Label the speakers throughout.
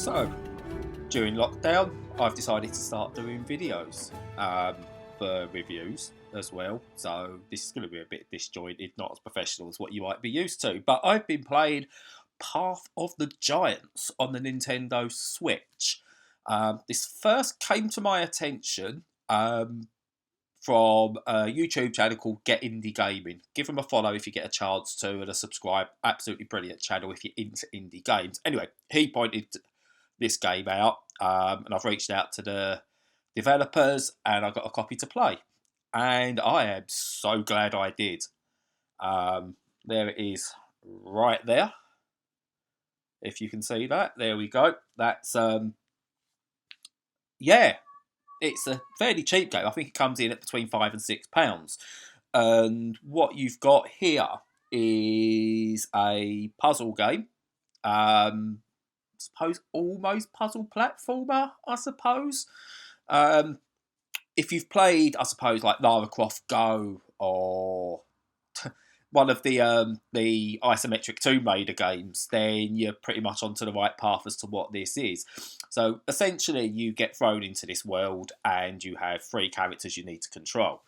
Speaker 1: So, during lockdown, I've decided to start doing videos for reviews as well. So, this is going to be a bit disjointed, not as professional as what you might be used to. But I've been playing Path of the Giants on the Nintendo Switch. This first came to my attention from a YouTube channel called Get Indie Gaming. Give them a follow if you get a chance to, and a subscribe. Absolutely brilliant channel if you're into indie games. Anyway, he pointed this game out, and I've reached out to the developers, and I got a copy to play, and I am so glad I did. There it is, right there. If you can see that, there we go. That's yeah, it's a fairly cheap game. I think it comes in at between £5 and £6. And what you've got here is a puzzle game. Suppose almost puzzle platformer, I suppose. If you've played, I suppose, like Lara Croft Go or one of the isometric Tomb Raider games, then you're pretty much onto the right path as to what this is. So essentially, you get thrown into this world, and you have three characters you need to control,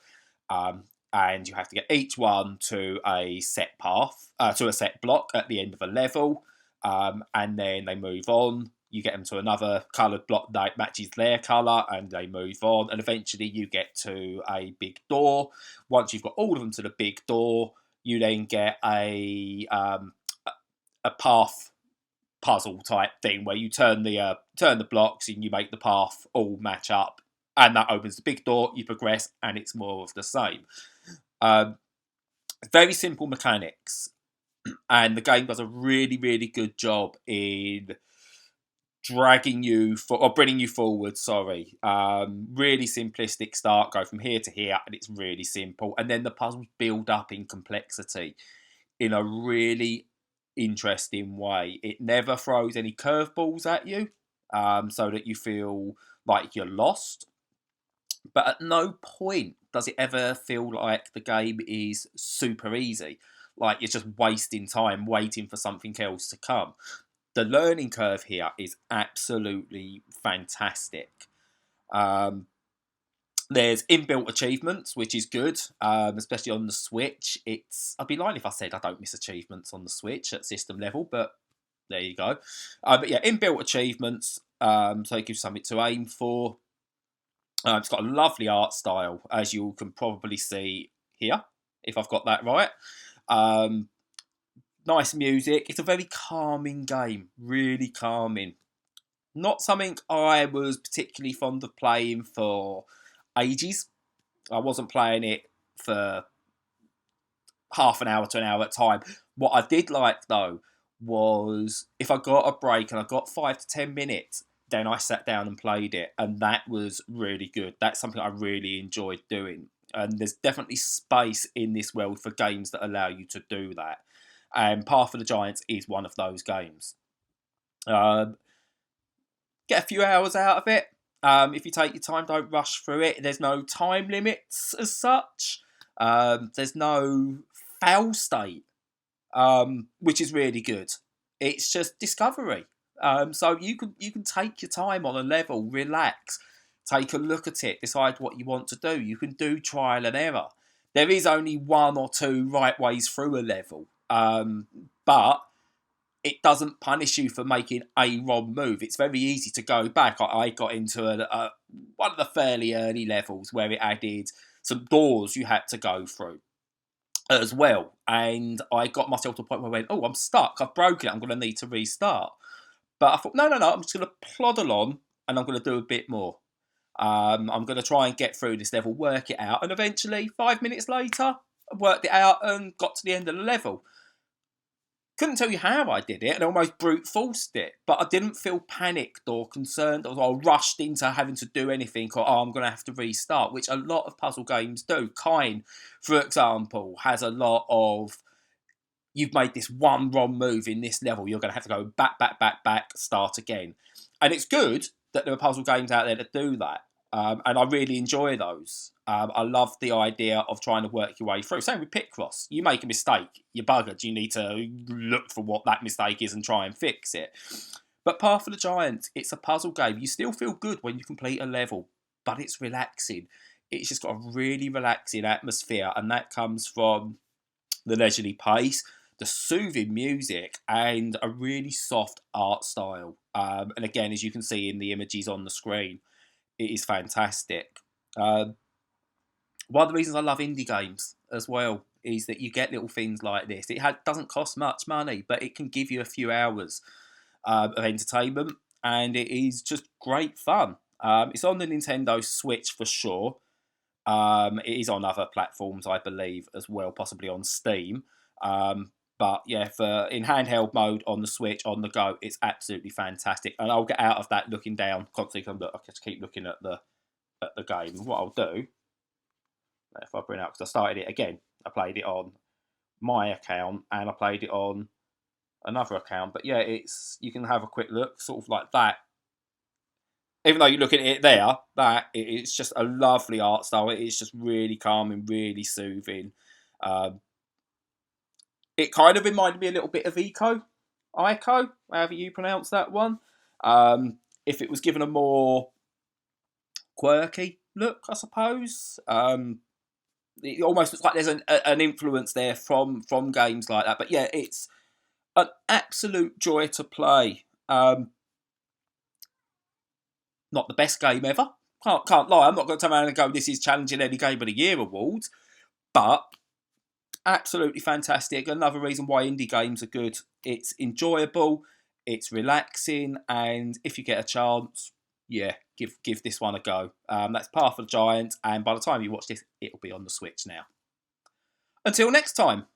Speaker 1: and you have to get each one to a set path, to a set block at the end of a level, and then they move on. You get them to another coloured block that matches their colour, and they move on, and eventually you get to a big door. Once you've got all of them to the big door, you then get a path puzzle type thing where you turn the blocks and you make the path all match up, and that opens the big door. You progress, and it's more of the same. Very simple mechanics, and the game does a really, really good job in dragging you or bringing you forward. Sorry, really simplistic start, go from here to here, and it's really simple. And then the puzzles build up in complexity in a really interesting way. It never throws any curveballs at you, so that you feel like you're lost. But at no point does it ever feel like the game is super easy, like you're just wasting time waiting for something else to come. The learning curve here is absolutely fantastic. There's inbuilt achievements, which is good, especially on the Switch. I'd be lying if I said I don't miss achievements on the Switch at system level, but there you go. But yeah, inbuilt achievements, so it gives you something to aim for. It's got a lovely art style, as you can probably see here, if I've got that right. Nice music. It's a very calming game, really calming. Not something I was particularly fond of playing for ages. I wasn't playing it for half an hour to an hour at a time. What I did like, though, was if I got a break and I got 5 to 10 minutes, then I sat down and played it, and that was really good. That's something I really enjoyed doing. And there's definitely space in this world for games that allow you to do that. And Path of the Giants is one of those games. Get a few hours out of it. If you take your time, don't rush through it. There's no time limits as such. There's no fail state, which is really good. It's just discovery. So you can take your time on a level, relax, take a look at it, decide what you want to do. You can do trial and error. There is only one or two right ways through a level, but it doesn't punish you for making a wrong move. It's very easy to go back. I got into one of the fairly early levels where it added some doors you had to go through as well. And I got myself to a point where I went, oh, I'm stuck. I've broken it. I'm going to need to restart. But I thought, no. I'm just going to plod along, and I'm going to do a bit more. I'm going to try and get through this level, work it out. And eventually, 5 minutes later, I worked it out and got to the end of the level. Couldn't tell you how I did it, and almost brute forced it, but I didn't feel panicked or concerned or rushed into having to do anything, or I'm going to have to restart, which a lot of puzzle games do. Kine, for example, has a lot of, you've made this one wrong move in this level, you're going to have to go back, start again. And it's good that there are puzzle games out there that do that. And I really enjoy those. I love the idea of trying to work your way through. Same with Picross. You make a mistake, you're buggered. You need to look for what that mistake is and try and fix it. But Path of the Giants, it's a puzzle game. You still feel good when you complete a level, but it's relaxing. It's just got a really relaxing atmosphere, and that comes from the leisurely pace, the soothing music, and a really soft art style. And again, as you can see in the images on the screen, it is fantastic. One of the reasons I love indie games as well is that you get little things like this. It doesn't cost much money, but it can give you a few hours of entertainment, and it is just great fun. It's on the Nintendo Switch for sure. It is on other platforms, I believe, as well, possibly on Steam. But yeah, in handheld mode on the Switch, on the go, it's absolutely fantastic. And I'll get out of that looking down constantly. I just keep looking at the game. What I'll do, if I bring it out, because I started it again, I played it on my account and I played it on another account. But yeah, you can have a quick look, sort of like that. Even though you're looking at it there, it's just a lovely art style. It's just really calming, really soothing. It kind of reminded me a little bit of Ico, however you pronounce that one. If it was given a more quirky look, I suppose. It almost looks like there's an influence there from games like that. But yeah, it's an absolute joy to play. Not the best game ever. Can't lie. I'm not going to turn around and go, this is challenging any Game of the Year awards. But absolutely fantastic. Another reason why indie games are good. It's enjoyable, it's relaxing, and if you get a chance, yeah, give this one a go. That's Path of the Giants, and by the time you watch this, it'll be on the Switch now. Until next time.